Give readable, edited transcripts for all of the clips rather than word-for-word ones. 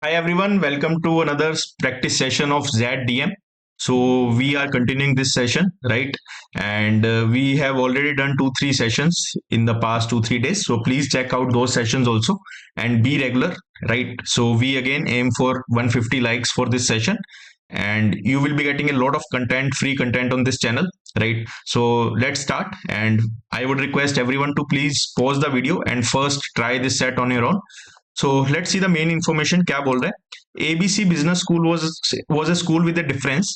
Hi everyone, welcome to another practice session of ZDM. So we are continuing this session, right? And we have already done 2-3 sessions in the past 2-3 days. So please check out those sessions also and be regular, right? So we again aim for 150 likes for this session, and you will be getting a lot of content, free content on this channel, right? So let's start. And I would request everyone to please pause the video and first try this set on your own. So let's see the main information क्या बोल रहा है. ABC Business School was a school with a difference,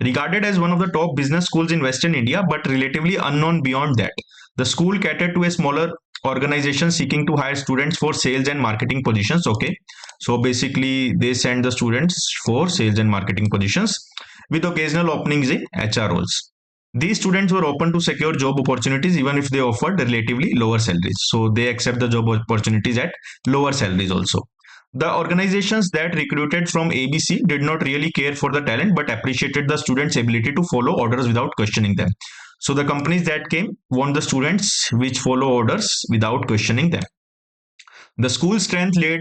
regarded as one of the top business schools in Western India, but relatively unknown beyond that. The school catered to a smaller organization seeking to hire students for sales and marketing positions. Okay, so basically they send the students for sales and marketing positions with occasional openings in HR roles. These students were open to secure job opportunities even if they offered relatively lower salaries. So they accept the job opportunities at lower salaries also. The organizations that recruited from ABC did not really care for the talent but appreciated the students' ability to follow orders without questioning them. So the companies that came want the students which follow orders without questioning them. The school strength laid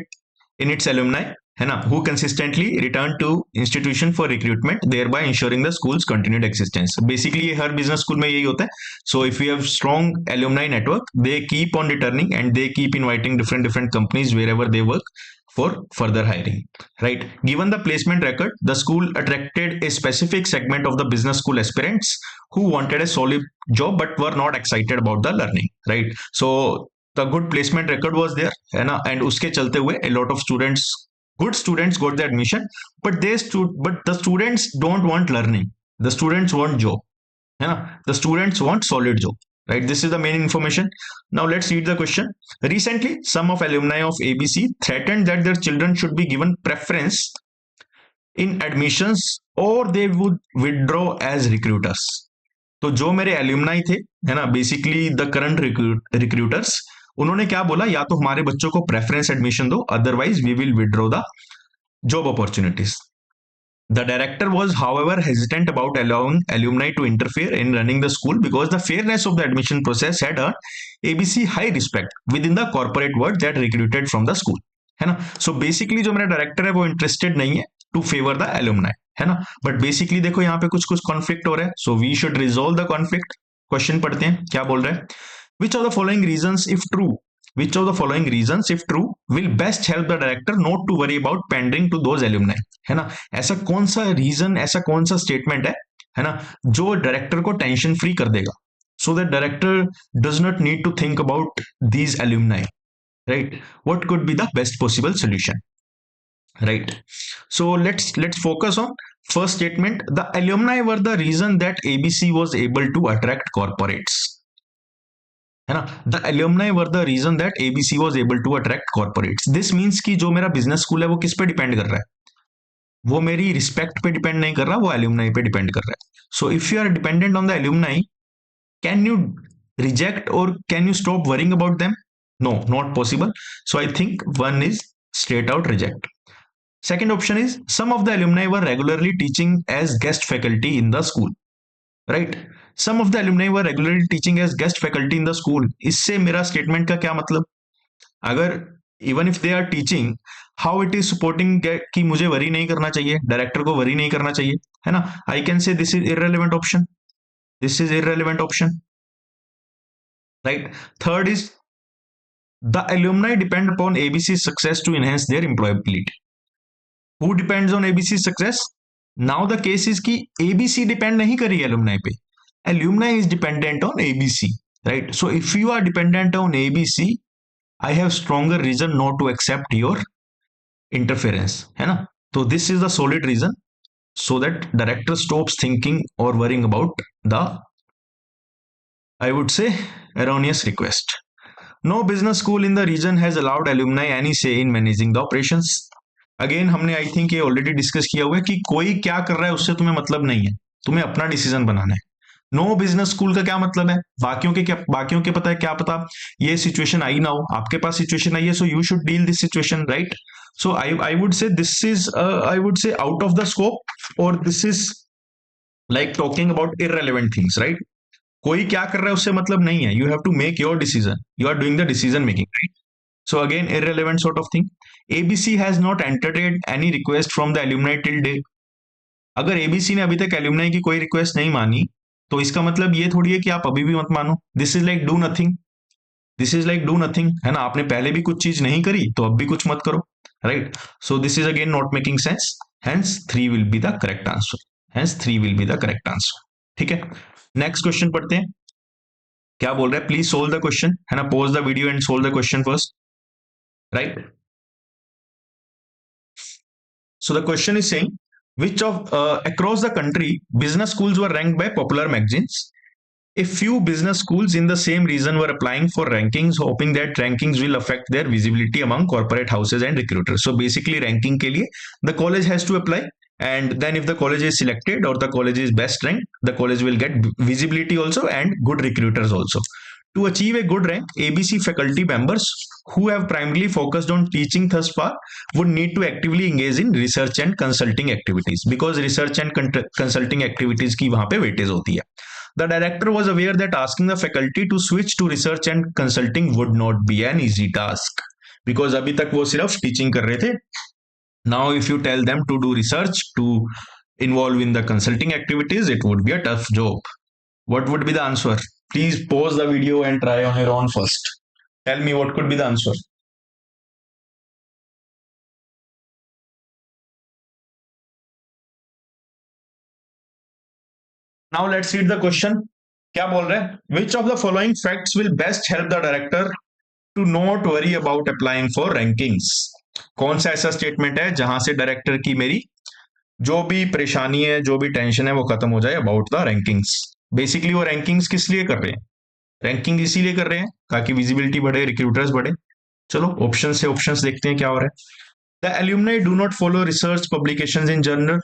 in its alumni, है ना, who consistently return to institution for recruitment, thereby ensuring the school's continued existence. Basically ये हर business school में यही होता है. So if we have strong alumni network, they keep on returning and they keep inviting different companies wherever they work for further hiring, right? Given the placement record, the school attracted a specific segment of the business school aspirants who wanted a solid job but were not excited about the learning, right? So the good placement record was there, है ना, and उसके चलते हुए a lot of students, good students got the admission, but the students don't want learning, the students want job, है ना, the students want solid job, right? This is the main information. Now let's read the question. Recently some of alumni of ABC threatened that their children should be given preference in admissions or they would withdraw as recruiters. तो जो मेरे alumni थे, है ना, basically the current recruiters, उन्होंने क्या बोला, या तो हमारे बच्चों को प्रेफरेंस एडमिशन दो, otherwise we will withdraw the job opportunities. The director was, however, hesitant about allowing alumni to interfere in running the school because the fairness of the admission process had earned ABC high respect within the corporate world that recruited from the school, है ना. So basically जो मेरा director है वो interested नहीं है to favour the alumni, है ना. बट बेसिकली देखो यहाँ पे कुछ कुछ कॉन्फ्लिक्ट हो रहा है, so we should resolve the conflict. Question पढ़ते हैं क्या बोल रहा है. Which of the following reasons if true, which of the following reasons if true will best help the director not to worry about pandering to those alumni, है ना. ऐसा कौन सा रीजन, ऐसा कौन सा स्टेटमेंट है ना, जो डायरेक्टर को टेंशन फ्री कर देगा, so that director does not need to think about these alumni, right? What could be the best possible solution, right? So let's focus on first statement. The alumni were the reason that ABC was able to attract corporates, है ना. The alumni were the reason that ABC was able to attract corporates. This means कि जो मेरा business school है वो किस पे depend कर रहा है, वो मेरी रिस्पेक्ट पे डिपेंड नहीं कर रहा, वो एल्यूमनाई पे डिपेंड कर रहा है. So if you are dependent on the alumni, can you reject or can you stop worrying about them? No, not possible. So I think one is straight out reject. Second option is some of the alumni were regularly teaching as guest faculty in the school, right? Some of the alumni were regularly teaching as guest faculty in the school. इससे मेरा statement का क्या मतलब? अगर even if they are teaching, how it is supporting कि मुझे worry नहीं करना चाहिए, डायरेक्टर को वरी नहीं करना चाहिए, है ना. I can say this is irrelevant option, this is irrelevant option, right. Third is the alumni depend upon ABC success to enhance their employability. Who depends on ABC success? Now the case is कि ABC depend नहीं करी alumni पे, alumni is dependent on ABC, right? So if you are dependent on ABC, I have stronger reason not to accept your interference, है ना. So this is the solid reason, so that director stops thinking or worrying about the, I would say, erroneous request. No business school in the region has allowed alumni any say in managing the operations. Again हमने I think ये already discuss किया हुआ है कि कोई क्या कर रहा है उससे तुम्हें मतलब नहीं है, तुम्हें अपना डिसीजन बनाना है. नो बिजनेस स्कूल का क्या मतलब है, बाकियों के पता है क्या पता ये सिचुएशन आई ना हो, आपके पास सिचुएशन आई है, so you should deal this situation, right. So I would say this is I would say out of the scope, और this is like talking about irrelevant things, right. कोई क्या कर रहा है उससे मतलब नहीं है, you have to make your decision, you are doing the decision making, right. So again, irrelevant sort of thing. ABC has not entertained any request from the alumni till date. अगर एबीसी ने अभी तक alumni की कोई request नहीं मानी, तो इसका मतलब ये थोड़ी है कि आप अभी भी मत मानो. This is like do nothing. This is like do nothing, है ना. आपने पहले भी कुछ चीज नहीं करी तो अब भी कुछ मत करो, right. So this is again not making sense. Hence 3 will be the correct answer. Hence 3 will be the correct answer. ठीक है. नेक्स्ट क्वेश्चन पढ़ते हैं. क्या बोल रहा है? प्लीज सोल्व द क्वेश्चन, है ना. Pause the video and solve the question first, right. So the question is saying, which of across the country business schools were ranked by popular magazines? A few business schools in the same region were applying for rankings, hoping that rankings will affect their visibility among corporate houses and recruiters. So basically, ranking के लिए the college has to apply, and then if the college is selected or the college is best ranked, the college will get visibility also and good recruiters also. To achieve a good rank, ABC faculty members who have primarily focused on teaching thus far would need to actively engage in research and consulting activities, because research and consulting activities की वहां पे weightage होती है. The director was aware that asking the faculty to switch to research and consulting would not be an easy task, because अभी तक वो सिर्फ teaching कर रहे थे. Now if you tell them to do research, to involve in the consulting activities, it would be a tough job. What would be the answer? Please pause the video and try on your own first. Tell me what could be the answer. Now let's read the question. क्या बोल रहा है? Which of the following facts will best help the director to not worry about applying for rankings? कौन सा ऐसा statement है जहां से डायरेक्टर की मेरी जो भी परेशानी है, जो भी टेंशन है, वो खत्म हो जाए अबाउट द रैंकिंग्स. बेसिकली वो रैंकिंग्स किस लिए कर रहे हैं? रैंकिंग इसीलिए कर रहे हैं ताकि विजिबिलिटी बढ़े, रिक्रूटर्स बढ़े. चलो ऑप्शन से ऑप्शंस देखते हैं क्या हो रहा है. The alumni do not follow research publications in journal.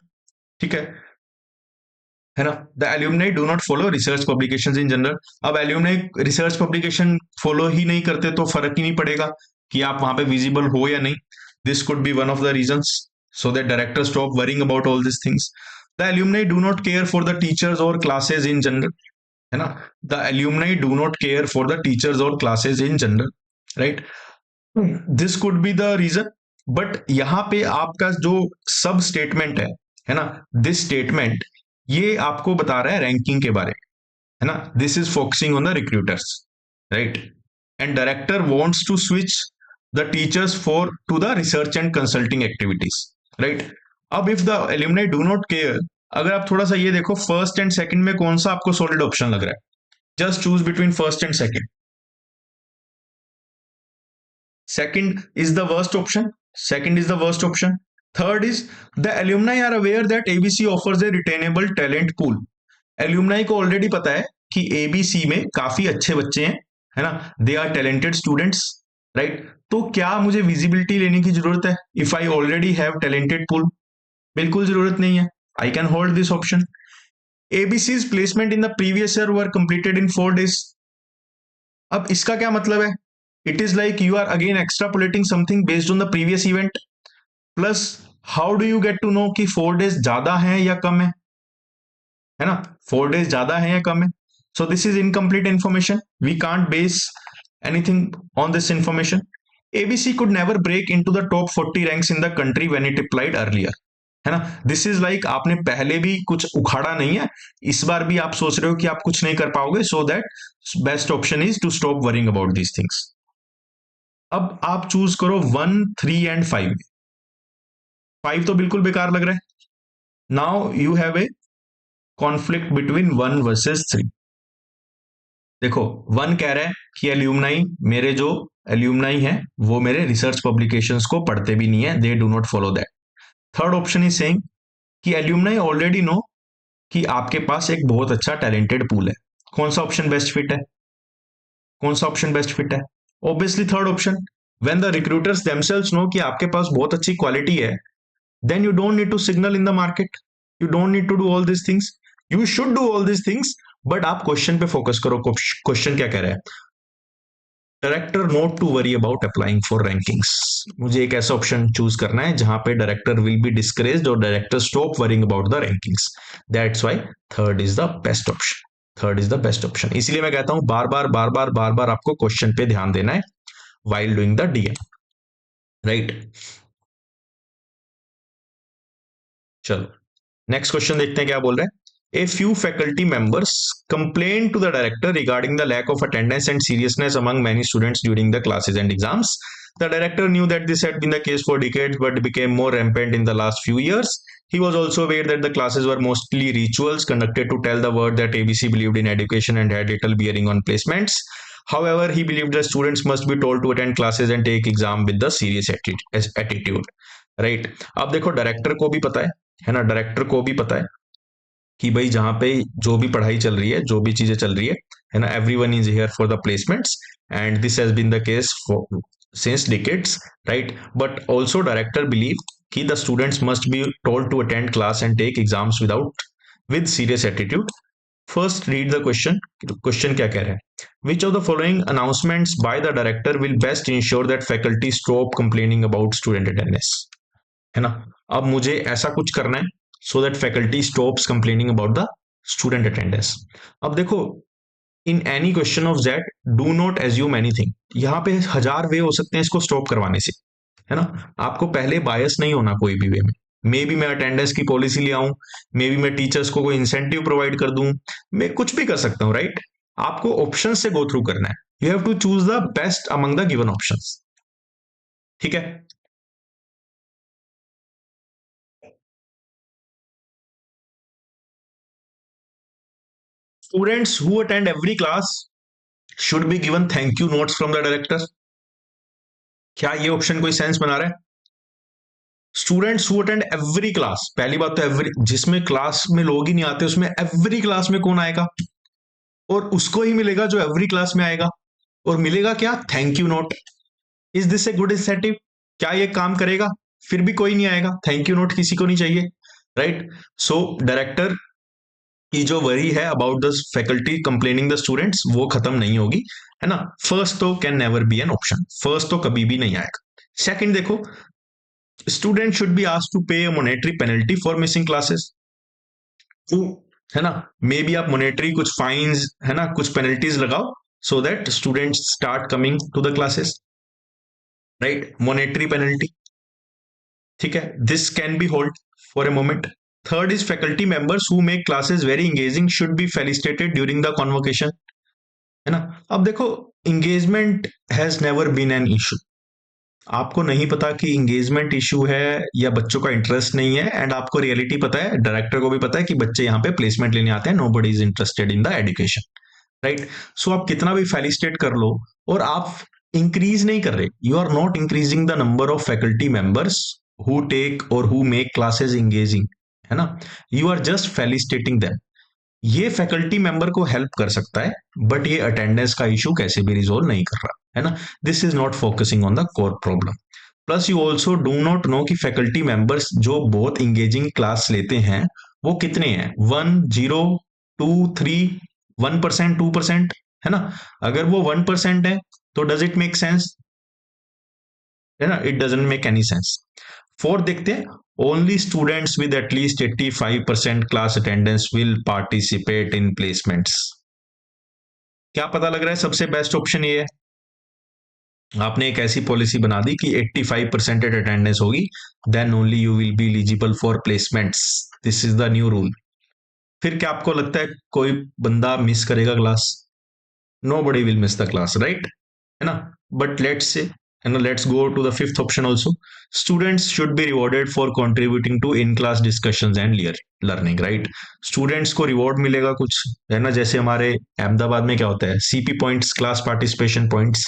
ठीक है ना. The alumni do not follow research publications in general. अब एल्यूमनाई रिसर्च पब्लिकेशन फॉलो ही नहीं करते तो फर्क ही नहीं पड़ेगा कि आप वहां पे विजिबल हो या नहीं. This could be one of the reasons, so that directors stop worrying about all these things. The alumni do not care for the teachers or classes in general, है ना. The alumni do not care for the teachers or classes in general, right. This could be the reason. but यहाँ पे आपका जो सब statement है ना, this statement ये आपको बता रहा है रैंकिंग के बारे में, है ना. This is focusing on the recruiters, right. And director wants to switch the teachers for to the research and consulting activities, right. अब if the alumni do not care, अगर आप थोड़ा सा ये देखो फर्स्ट एंड सेकंड में कौन सा आपको सॉलिड ऑप्शन लग रहा है. Just choose between first and second. Second is the worst option. Second is the worst option. Third is the alumni are aware that ABC offers a retainable talent pool. Alumni को already पता है कि ABC में काफी अच्छे बच्चे हैं, है ना. They are talented students, right. तो क्या मुझे विजिबिलिटी लेने की जरूरत है if I already have talented pool? बिल्कुल जरूरत नहीं है. I can hold this option. ABC's placement in the previous year were completed in 4 days. अब इसका क्या मतलब है? It is like you are again extrapolating something based on the previous event. Plus how do you get to know कि 4 days ज्यादा है या कम है ना. 4 days ज्यादा है या कम है. So this is incomplete information. We can't base anything on this information. ABC could never break into the top 40 ranks in the country when it applied earlier. है ना. This is like आपने पहले भी कुछ उखाड़ा नहीं है, इस बार भी आप सोच रहे हो कि आप कुछ नहीं कर पाओगे. So that best option is to stop worrying about these things. अब आप चूज करो 1, 3 and 5. 5 तो बिल्कुल बेकार लग रहा है. Now you have a conflict between 1 versus 3. देखो 1 कह रहा है कि एल्यूमनाई, मेरे जो एल्यूमनाई है वो मेरे रिसर्च पब्लिकेशंस को पढ़ते भी नहीं है, they do not follow that. Third option is saying कि एल्यूमनाई ऑलरेडी नो कि आपके पास एक बहुत अच्छा टैलेंटेड पूल है. कौन सा ऑप्शन बेस्ट फिट है? कौन सा ऑप्शन बेस्ट फिट है? Obviously third option. When the recruiters themselves know कि आपके पास बहुत अच्छी क्वालिटी है, then you don't need to signal in the market. You don't need to do all this things. You should do all this things, but आप question पे focus करो. Question क्या कह रहा है? Director not to worry about applying for rankings. मुझे एक ऐसा ऑप्शन चूज करना है जहां पे डायरेक्टर विल बी डिस्करेज्ड और director stop worrying about the rankings. That's why third is the best option. Third is the best option. इसलिए मैं कहता हूं बार बार आपको क्वेश्चन पे ध्यान देना है. while doing the DM, right? चलो नेक्स्ट क्वेश्चन देखते हैं क्या बोल रहे हैं. A few faculty members complained to the director regarding the lack of attendance and seriousness among many students during the classes and exams. The director knew that this had been the case for decades but became more rampant in the last few years. He was also aware that the classes were mostly rituals conducted to tell the world that ABC believed in education and had little bearing on placements. However, he believed that students must be told to attend classes and take exam with the serious attitude. Right? अब देखो director को भी पता है ना, director को भी पता है कि भाई जहाँ पे जो भी पढ़ाई चल रही है, जो भी चीजें चल रही है ना, everyone is here for the placements and this has been the case for since decades, right? But also director believe कि the students must be told to attend class and take exams with serious attitude. First read the question. Question क्या कह रहा है? Which of the following announcements by the director will best ensure that faculty stop complaining about student attendance? है ना, अब मुझे ऐसा कुछ करना है so that faculty stops complaining about the student attendance. अब देखो in any question of that do not assume anything. यहाँ पे हजार वे हो सकते हैं इसको स्टॉप करवाने से, है ना. आपको पहले बायस नहीं होना कोई भी वे में. मे बी मैं अटेंडेंस की पॉलिसी ले आऊं, मे बी मैं टीचर्स को कोई इंसेंटिव प्रोवाइड कर दूं, मैं कुछ भी कर सकता हूं, राइट? आपको ऑप्शन से गो थ्रू करना है. You have to choose the best among the given options. ठीक है. Students who attend every class should be given thank you notes from the director. क्या ये ऑप्शन कोई सेंस बना रहा है? Students who attend every class, पहली बात तो एवरी, जिसमें क्लास में लोग ही नहीं आते उसमें एवरी क्लास में कौन आएगा? और उसको ही मिलेगा जो एवरी क्लास में आएगा. और मिलेगा क्या? Thank you note. Is this a good incentive? क्या ये काम करेगा? फिर भी कोई नहीं आएगा. थैंक यू नोट किसी को नहीं चाहिए, राइट? सो डायरेक्टर की जो वरी है about the faculty complaining the students वो खत्म नहीं होगी, है ना. फर्स्ट तो can never be an option, first तो कभी भी नहीं आएगा. सेकंड देखो, student should be asked to pay a monetary penalty for missing classes. है ना, मे बी आप मॉनेटरी कुछ फाइन्स, है ना, कुछ पेनल्टीज लगाओ so that students start coming to the classes, right? Monetary penalty, ठीक है. This can be hold for a moment. Third is faculty members who make classes very engaging should be felicitated during the convocation, है ना. अब देखो engagement has never been an issue. आपको नहीं पता कि इंगेजमेंट इशू है या बच्चों का इंटरेस्ट नहीं है, एंड आपको रियलिटी पता है, डायरेक्टर को भी पता है कि बच्चे यहाँ पे प्लेसमेंट लेने आते हैं, nobody is interested in the education, right? So आप कितना भी फेलिसिटेट कर लो और आप इंक्रीज नहीं कर रहे, you are not increasing the number of faculty members who take और हु मेक क्लासेस इंगेजिंग, है ना. You are just felicitating them. ये फैकल्टी मेंबर को हेल्प कर सकता है बट ये अटेंडेंस का इशू कैसे भी रिजोल्व नहीं कर रहा, है ना. This is not focusing on the core problem. Plus you also do not know कि फैकल्टी मेंबर्स जो बहुत इंगेजिंग क्लास लेते हैं वो कितने हैं. 1, 0, 2, 3, 1%, 2%, है ना. अगर वो 1% है तो डज इट मेक सेंस? है ना, it doesn't make any sense. Fourth देखते हैं, only students with at least 85% class attendance will participate in placements. क्या पता लग रहा है? सबसे बेस्ट ऑप्शन ये है. आपने एक ऐसी पॉलिसी बना दी कि 85% अटेंडेंस होगी, then only you will be eligible for placements. This is the new rule. फिर क्या आपको लगता है कोई बंदा मिस करेगा class? Nobody will miss the class, right? है ना. But let's say, and let's go to the fifth option also. Students should be rewarded for contributing to in-class discussions and learning, right? Students को reward मिलेगा कुछ, है ना. जैसे हमारे अहमदाबाद में क्या होता है, CP points, class participation points.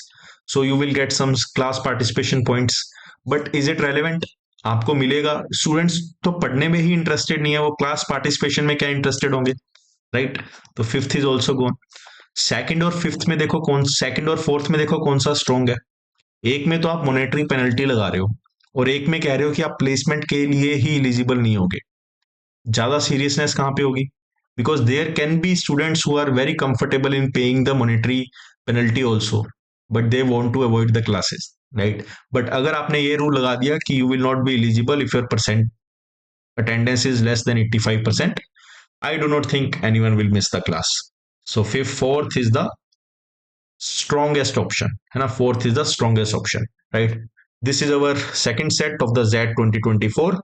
So you will get some class participation points. But is it relevant? आपको मिलेगा. स्टूडेंट्स तो पढ़ने में ही इंटरेस्टेड नहीं है, वो क्लास पार्टिसिपेशन में क्या इंटरेस्टेड होंगे, राइट? तो fifth is also gonna. Second और फिफ्थ में देखो कौन, सेकंड और फोर्थ में देखो कौन सा स्ट्रॉन्ग है. एक में तो आप मॉनेटरी पेनल्टी लगा रहे हो और एक में कह रहे हो कि आप प्लेसमेंट के लिए ही एलिजिबल नहीं होगे. ज्यादा सीरियसनेस कहां पे होगी? Because there can be students who are very comfortable in paying the monetary penalty also but they want to avoid the classes, right? But अगर आपने ये रूल लगा दिया कि you will not be eligible if your percent attendance is less than 85%, I do not think anyone will miss the class. So fifth, fourth is the strongest option, and a fourth is the strongest option, right? This is our second set of the Z 2024.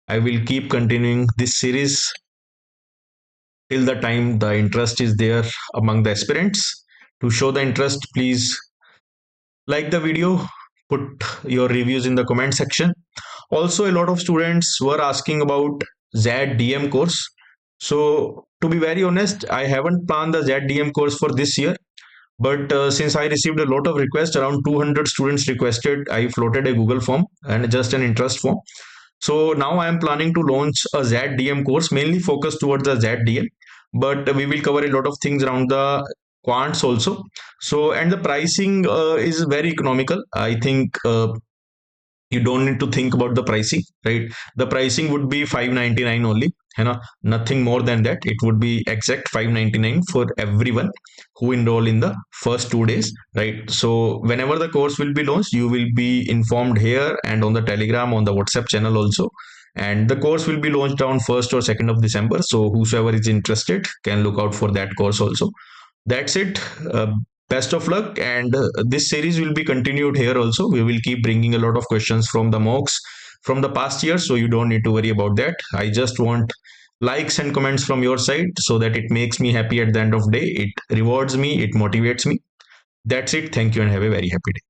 I will keep continuing this series till the time the interest is there among the aspirants. To show the interest, please like the video, put your reviews in the comment section. Also, a lot of students were asking about ZDM course. So, to be very honest, I haven't planned the ZDM course for this year. But since I received a lot of requests, around 200 students requested, I floated a Google form and just an interest form. So now I am planning to launch a ZDM course, mainly focused towards the ZDM, but we will cover a lot of things around the quants also. So, and the pricing is very economical. I think you don't need to think about the pricing, right? The pricing would be 599 only, you know, nothing more than that. It would be exact 599 for everyone who enroll in the first 2 days, right? So whenever the course will be launched, you will be informed here and on the Telegram, on the WhatsApp channel also. And the course will be launched on 1st or 2nd of December. So whosoever is interested can look out for that course also. That's it. Best of luck, and this series will be continued here also. We will keep bringing a lot of questions from the mocks from the past year, so you don't need to worry about that. I just want likes and comments from your side so that it makes me happy at the end of the day. It rewards me, it motivates me. That's it. Thank you and have a very happy day.